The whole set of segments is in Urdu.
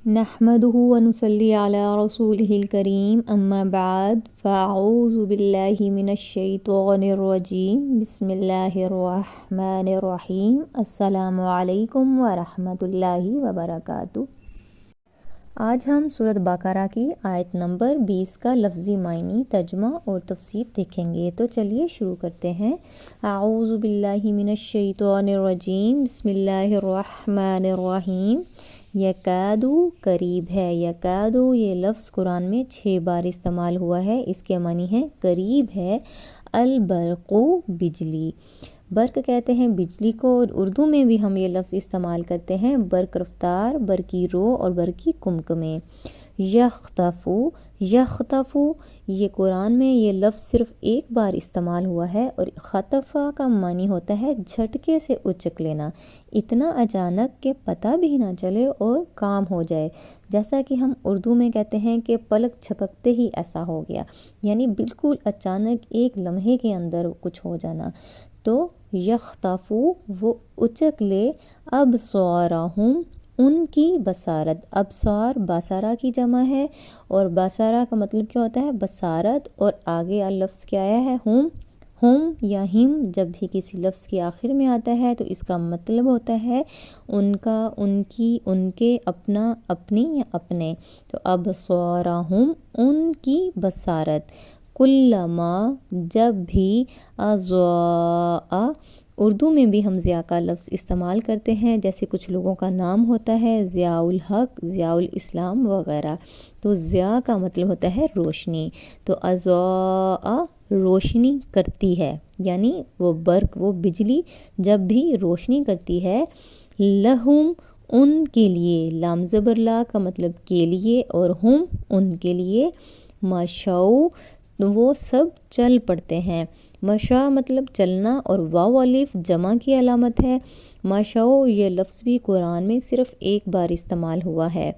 نحمده ونصلي على رسوله الكريم اما بعد فاعوذ باللہ من الشیطان الرجیم بسم اللہ الرحمن الرحیم السلام علیکم ورحمۃ اللہ وبرکاتہ۔ آج ہم سورۃ بقرہ کی آیت نمبر 20 کا لفظی معنی، ترجمہ اور تفسیر دیکھیں گے۔ تو چلیے شروع کرتے ہیں۔ اعوذ باللہ من الشیطان الرجیم بسم اللہ الرحمن الرحیم۔ یکادو قریب ہے، یکادو یہ لفظ قرآن میں 6 بار استعمال ہوا ہے۔ اس کے معنی ہے قریب ہے۔ البرق بجلی، برق کہتے ہیں بجلی کو، اور اردو میں بھی ہم یہ لفظ استعمال کرتے ہیں برق رفتار، برقی رو اور برقی کمکمے۔ یختفو، یختفو یہ قرآن میں یہ لفظ صرف ایک بار استعمال ہوا ہے، اور خطفہ کا معنی ہوتا ہے جھٹکے سے اچک لینا، اتنا اچانک کہ پتہ بھی نہ چلے اور کام ہو جائے، جیسا کہ ہم اردو میں کہتے ہیں کہ پلک جھپکتے ہی ایسا ہو گیا، یعنی بالکل اچانک ایک لمحے کے اندر کچھ ہو جانا۔ تو یختفو وہ اچک لے، ابصارہم ان کی بصارت، ابصار بصارہ کی جمع ہے، اور بصارہ کا مطلب کیا ہوتا ہے بصارت، اور آگے لفظ کیا آیا ہے ہم یا ہم، جب بھی کسی لفظ کے آخر میں آتا ہے تو اس کا مطلب ہوتا ہے ان کا، ان کی، ان کے، اپنا، اپنی یا اپنے۔ تو ابصارہم ان کی بصارت، کلما جب بھی، اضاء اردو میں بھی ہم ضیاء کا لفظ استعمال کرتے ہیں، جیسے کچھ لوگوں کا نام ہوتا ہے ضیاء الحق، ضیاء الاسلام وغیرہ، تو ضیاء کا مطلب ہوتا ہے روشنی۔ تو اضاء روشنی کرتی ہے، یعنی وہ برق، وہ بجلی جب بھی روشنی کرتی ہے، لہم ان کے لیے، لام زبر لا کا مطلب کے لیے، اور ہم ان کے لیے، مشاؤ وہ سب چل پڑتے ہیں، مشا مطلب چلنا، اور واو الف جمع کی علامت ہے۔ مشاؤ یہ لفظ بھی قرآن میں صرف ایک بار استعمال ہوا ہے۔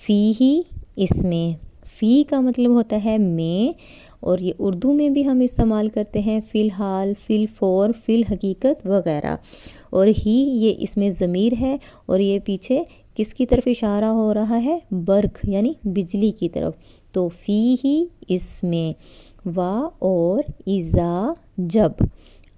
فی ہی اس میں، فی کا مطلب ہوتا ہے میں، اور یہ اردو میں بھی ہم استعمال کرتے ہیں فی الحال، فی الفور، فی الحقیقت وغیرہ۔ اور ہی یہ اس میں ضمیر ہے، اور یہ پیچھے کس کی طرف اشارہ ہو رہا ہے برق یعنی بجلی کی طرف۔ تو فی ہی اس میں، وا اور اذا جب،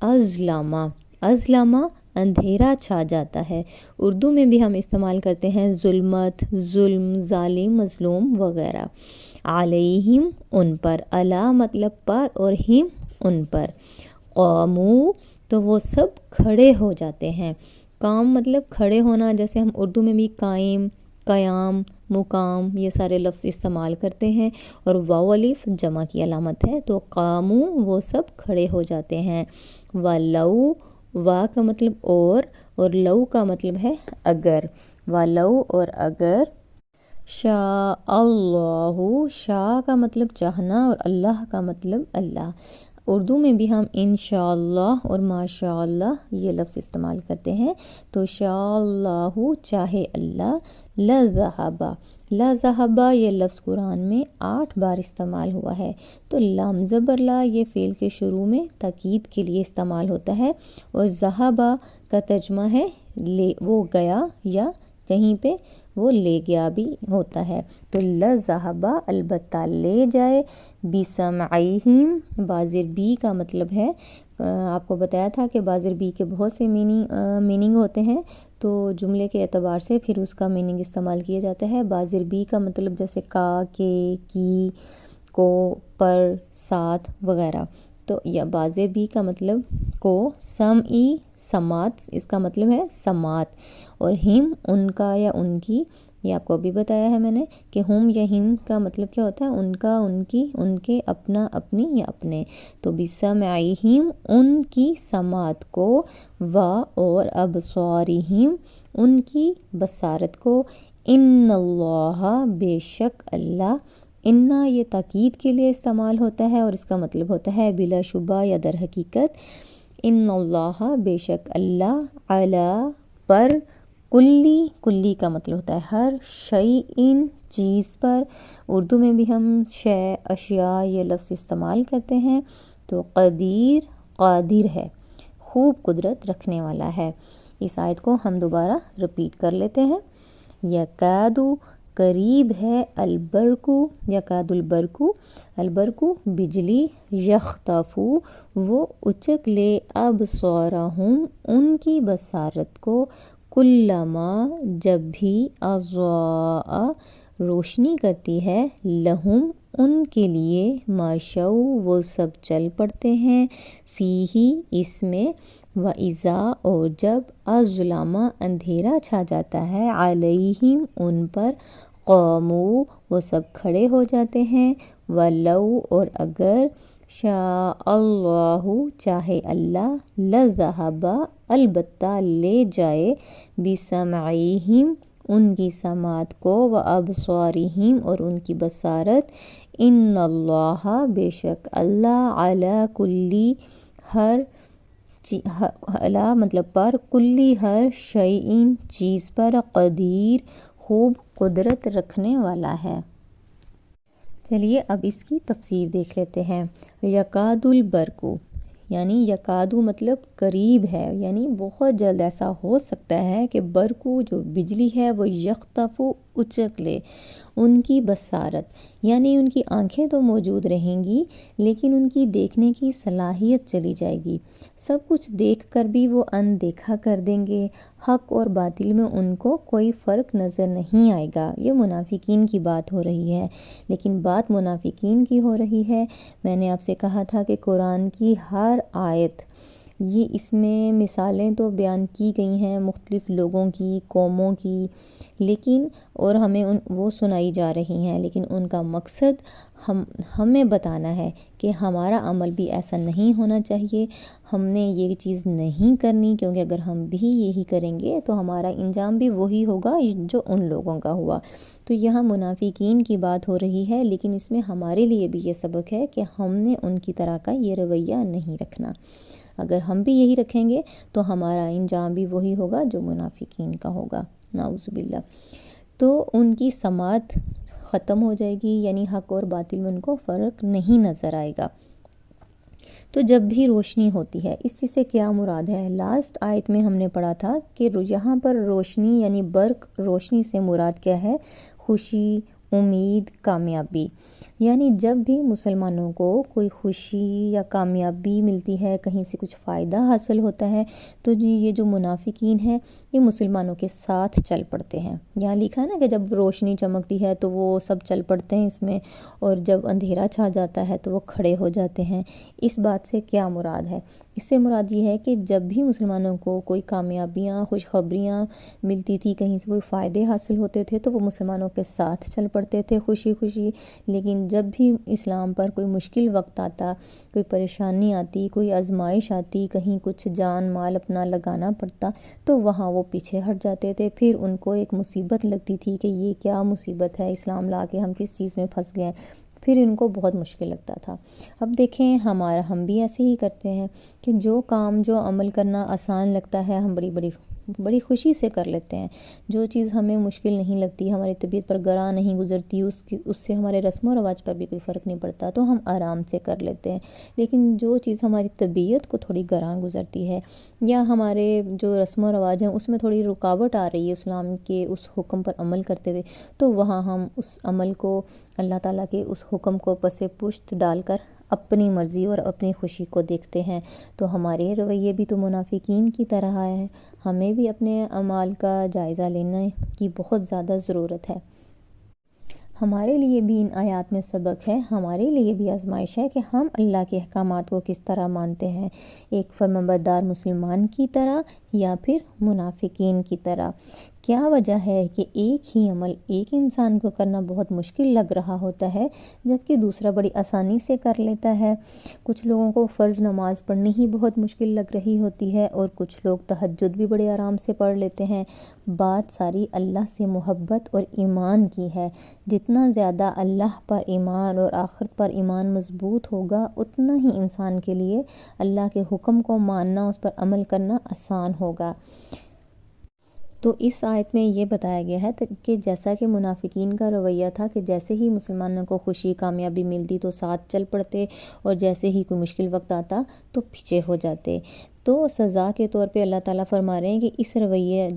ازلما، ازلما اندھیرا چھا جاتا ہے، اردو میں بھی ہم استعمال کرتے ہیں ظلمت، ظلم، ظالم، مظلوم وغیرہ۔ علیہم ان پر، علی مطلب پر، اور ہم ان پر، قامو تو وہ سب کھڑے ہو جاتے ہیں، قام مطلب کھڑے ہونا، جیسے ہم اردو میں بھی قائم، قیام، مقام یہ سارے لفظ استعمال کرتے ہیں، اور واو الف جمع کی علامت ہے، تو قامو وہ سب کھڑے ہو جاتے ہیں۔ وَلَوْ وا کا مطلب اور لو کا مطلب ہے اگر، وَلَوْ اور اگر، شاء اللہ، شاء کا مطلب چاہنا، اور اللہ کا مطلب اللہ، اردو میں بھی ہم انشاءاللہ اور ماشاءاللہ یہ لفظ استعمال کرتے ہیں۔ تو شاء اللہ چاہے اللہ، لذہب، لذہب یہ لفظ قرآن میں 8 بار استعمال ہوا ہے۔ تو لام زبر لا یہ فعل کے شروع میں تاکید کے لیے استعمال ہوتا ہے، اور ذہب کا ترجمہ ہے لے، وہ گیا، یا کہیں پہ وہ لے گیا بھی ہوتا ہے۔ تو لذہب البتہ لے جائے، بسمعہم بازر بی کا مطلب ہے، آپ کو بتایا تھا کہ بازر بی کے بہت سے میننگ ہوتے ہیں، تو جملے کے اعتبار سے پھر اس کا میننگ استعمال کیا جاتا ہے۔ بازر بی کا مطلب جیسے کا، کے، کی، کو، پر، ساتھ وغیرہ، تو یا بازر بی کا مطلب کو، سمعی سماعت، اس کا مطلب ہے سماعت، اور ہم ان کا یا ان کی، یہ آپ کو ابھی بتایا ہے میں نے کہ ہم یا ہم کا مطلب کیا ہوتا ہے ان کا، ان کی، ان کے، اپنا، اپنی یا اپنے۔ تو بسمعہم ان کی سماعت کو، و اور ابصارہم ان کی بصارت کو، ان اللہ بے شک اللہ، انا یہ تاکید کے لیے استعمال ہوتا ہے، اور اس کا مطلب ہوتا ہے بلا شبہ یا در حقیقت، ان اللہ بے شک اللہ، علی پر، کلی، کلی کا مطلب ہوتا ہے ہر، شیئن چیز پر، اردو میں بھی ہم شے، اشیاء یہ لفظ استعمال کرتے ہیں۔ تو قدیر قادر ہے، خوب قدرت رکھنے والا ہے۔ اس آیت کو ہم دوبارہ رپیٹ کر لیتے ہیں۔ یکادو قریب ہے، البرقو یکاد البرقو، البرقو بجلی، یخطف وہ اچک لے، ابصارہم ان کی بصارت کو، کلما جب بھی، اضاء روشنی کرتی ہے، لہم ان کے لیے، ماشاء وہ سب چل پڑتے ہیں، فیہی اس میں، وَإِذَا اور جب، اظلم اندھیرا چھا جاتا ہے، علیہم ان پر، قاموا وہ سب کھڑے ہو جاتے ہیں، وَلَوْ اور اگر، شاء اللہ چاہے اللہ، لذہب البتہ لے جائے، بسمعہم ان کی سماعت کو، وابصارہم اور ان کی بصارت، ان اللہ بے شک اللہ، علی کلی ہر علی مطلب پر، کلی ہر شیء چیز پر، قدیر خوب قدرت رکھنے والا ہے۔ چلیے اب اس کی تفسیر دیکھ لیتے ہیں۔ یکاد البرقو یعنی یکادو مطلب قریب ہے، یعنی بہت جلد ایسا ہو سکتا ہے کہ برقو جو بجلی ہے وہ یخطف اچک لے، ان کی بصارت یعنی ان کی آنکھیں تو موجود رہیں گی لیکن ان کی دیکھنے کی صلاحیت چلی جائے گی، سب کچھ دیکھ کر بھی وہ اندیکھا کر دیں گے، حق اور باطل میں ان کو کوئی فرق نظر نہیں آئے گا۔ یہ منافقین کی بات ہو رہی ہے، لیکن بات منافقین کی ہو رہی ہے۔ میں نے آپ سے کہا تھا کہ قرآن کی ہر آیت، یہ اس میں مثالیں تو بیان کی گئی ہیں مختلف لوگوں کی، قوموں کی، لیکن اور ہمیں وہ سنائی جا رہی ہیں، لیکن ان کا مقصد ہمیں بتانا ہے کہ ہمارا عمل بھی ایسا نہیں ہونا چاہیے، ہم نے یہ چیز نہیں کرنی، کیونکہ اگر ہم بھی یہی کریں گے تو ہمارا انجام بھی وہی ہوگا جو ان لوگوں کا ہوا۔ تو یہاں منافقین کی بات ہو رہی ہے، لیکن اس میں ہمارے لیے بھی یہ سبق ہے کہ ہم نے ان کی طرح کا یہ رویہ نہیں رکھنا۔ اگر ہم بھی یہی رکھیں گے تو ہمارا انجام بھی وہی ہوگا جو منافقین کا ہوگا، نعوذ باللہ۔ تو ان کی سماعت ختم ہو جائے گی، یعنی حق اور باطل میں ان کو فرق نہیں نظر آئے گا۔ تو جب بھی روشنی ہوتی ہے، اس چیز سے کیا مراد ہے؟ لاسٹ آیت میں ہم نے پڑھا تھا کہ یہاں پر روشنی یعنی برق، روشنی سے مراد کیا ہے؟ خوشی، امید، کامیابی، یعنی جب بھی مسلمانوں کو کوئی خوشی یا کامیابی ملتی ہے، کہیں سے کچھ فائدہ حاصل ہوتا ہے، تو یہ جو منافقین ہیں یہ مسلمانوں کے ساتھ چل پڑتے ہیں۔ یہاں لکھا ہے نا کہ جب روشنی چمکتی ہے تو وہ سب چل پڑتے ہیں اس میں، اور جب اندھیرا چھا جاتا ہے تو وہ کھڑے ہو جاتے ہیں۔ اس بات سے کیا مراد ہے؟ اس سے مراد یہ ہے کہ جب بھی مسلمانوں کو کوئی کامیابیاں، خوشخبریاں ملتی تھی، کہیں سے کوئی فائدے حاصل ہوتے تھے تو وہ مسلمانوں کے ساتھ چل پڑتے تھے خوشی خوشی، لیکن جب بھی اسلام پر کوئی مشکل وقت آتا، کوئی پریشانی آتی، کوئی آزمائش آتی، کہیں کچھ جان مال اپنا لگانا پڑتا تو وہاں وہ پیچھے ہٹ جاتے تھے، پھر ان کو ایک مصیبت لگتی تھی کہ یہ کیا مصیبت ہے، اسلام لا کے ہم کس چیز میں پھنس گئے، پھر ان کو بہت مشکل لگتا تھا۔ اب دیکھیں ہم بھی ایسے ہی کرتے ہیں کہ جو کام، جو عمل کرنا آسان لگتا ہے ہم بڑی خوشی سے کر لیتے ہیں، جو چیز ہمیں مشکل نہیں لگتی، ہماری طبیعت پر گراں نہیں گزرتی، اس سے ہمارے رسم و رواج پر بھی کوئی فرق نہیں پڑتا تو ہم آرام سے کر لیتے ہیں، لیکن جو چیز ہماری طبیعت کو تھوڑی گراں گزرتی ہے یا ہمارے جو رسم و رواج ہیں اس میں تھوڑی رکاوٹ آ رہی ہے اسلام کے اس حکم پر عمل کرتے ہوئے، تو وہاں ہم اس عمل کو، اللہ تعالیٰ کے اس حکم کو پس پشت ڈال کر اپنی مرضی اور اپنی خوشی کو دیکھتے ہیں۔ تو ہمارے رویے بھی تو منافقین کی طرح ہے، ہمیں بھی اپنے اعمال کا جائزہ لینے کی بہت زیادہ ضرورت ہے۔ ہمارے لیے بھی ان آیات میں سبق ہے، ہمارے لیے بھی آزمائش ہے کہ ہم اللہ کے احکامات کو کس طرح مانتے ہیں، ایک فرمانبردار مسلمان کی طرح یا پھر منافقین کی طرح۔ کیا وجہ ہے کہ ایک ہی عمل ایک انسان کو کرنا بہت مشکل لگ رہا ہوتا ہے جبکہ دوسرا بڑی آسانی سے کر لیتا ہے؟ کچھ لوگوں کو فرض نماز پڑھنی ہی بہت مشکل لگ رہی ہوتی ہے اور کچھ لوگ تہجد بھی بڑے آرام سے پڑھ لیتے ہیں۔ بات ساری اللہ سے محبت اور ایمان کی ہے، جتنا زیادہ اللہ پر ایمان اور آخرت پر ایمان مضبوط ہوگا اتنا ہی انسان کے لیے اللہ کے حکم کو ماننا، اس پر عمل کرنا آسان ہوگا۔ تو اس آیت میں یہ بتایا گیا ہے کہ جیسا کہ منافقین کا رویہ تھا کہ جیسے ہی مسلمانوں کو خوشی کامیابی ملتی تو ساتھ چل پڑتے، اور جیسے ہی کوئی مشکل وقت آتا تو پیچھے ہو جاتے، تو سزا کے طور پہ اللہ تعالیٰ فرما رہے ہیں کہ اس رویے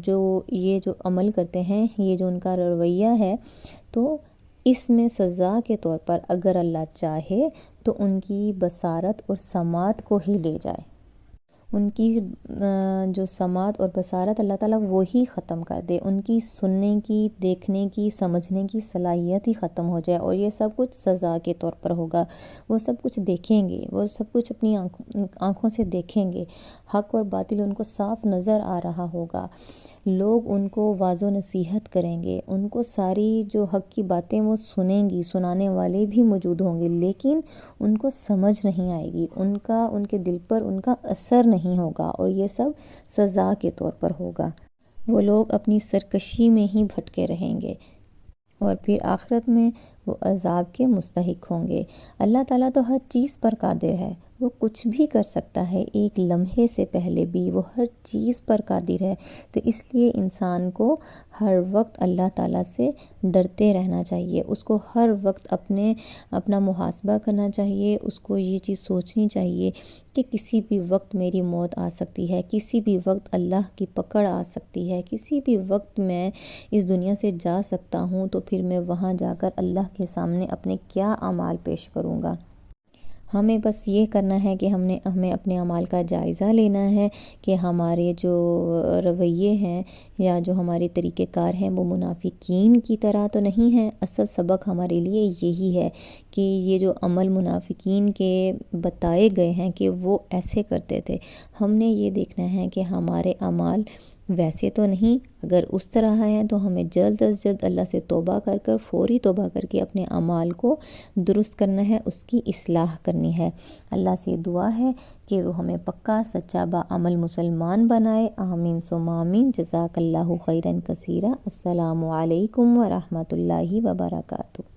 یہ جو عمل کرتے ہیں، یہ جو ان کا رویہ ہے، تو اس میں سزا کے طور پر اگر اللہ چاہے تو ان کی بصارت اور سماعت کو ہی لے جائے، ان کی جو سماعت اور بصارت اللہ تعالیٰ وہی ختم کر دے، ان کی سننے کی، دیکھنے کی، سمجھنے کی صلاحیت ہی ختم ہو جائے، اور یہ سب کچھ سزا کے طور پر ہوگا۔ وہ سب کچھ دیکھیں گے، وہ سب کچھ اپنی آنکھوں سے دیکھیں گے، حق اور باطل ان کو صاف نظر آ رہا ہوگا، لوگ ان کو واعظ و نصیحت کریں گے، ان کو ساری جو حق کی باتیں وہ سنیں گی، سنانے والے بھی موجود ہوں گے، لیکن ان کو سمجھ نہیں آئے گی، ان کے دل پر ان کا اثر نہیں ہوگا، اور یہ سب سزا کے طور پر ہوگا۔ وہ لوگ اپنی سرکشی میں ہی بھٹکے رہیں گے، اور پھر آخرت میں وہ عذاب کے مستحق ہوں گے۔ اللہ تعالیٰ تو ہر چیز پر قادر ہے، وہ کچھ بھی کر سکتا ہے، ایک لمحے سے پہلے بھی وہ ہر چیز پر قادر ہے، تو اس لیے انسان کو ہر وقت اللہ تعالیٰ سے ڈرتے رہنا چاہیے، اس کو ہر وقت اپنا محاسبہ کرنا چاہیے، اس کو یہ چیز سوچنی چاہیے کہ کسی بھی وقت میری موت آ سکتی ہے، کسی بھی وقت اللہ کی پکڑ آ سکتی ہے، کسی بھی وقت میں اس دنیا سے جا سکتا ہوں، تو پھر میں وہاں جا کر اللہ کے سامنے اپنے کیا اعمال پیش کروں گا۔ ہمیں بس یہ کرنا ہے کہ ہمیں اپنے اعمال کا جائزہ لینا ہے کہ ہمارے جو رویے ہیں یا جو ہمارے طریقہ کار ہیں وہ منافقین کی طرح تو نہیں ہیں۔ اصل سبق ہمارے لیے یہی ہے کہ یہ جو عمل منافقین کے بتائے گئے ہیں کہ وہ ایسے کرتے تھے، ہم نے یہ دیکھنا ہے کہ ہمارے اعمال ویسے تو نہیں، اگر اس طرح ہیں تو ہمیں جلد از جلد اللہ سے توبہ کر فوری توبہ کر کے اپنے اعمال کو درست کرنا ہے، اس کی اصلاح کرنی ہے۔ اللہ سے دعا ہے کہ وہ ہمیں پکا سچا باعمل مسلمان بنائے، آمین ثم آمین۔ جزاک اللہ خیرا کثیرا۔ السلام علیکم ورحمۃ اللہ وبرکاتہ۔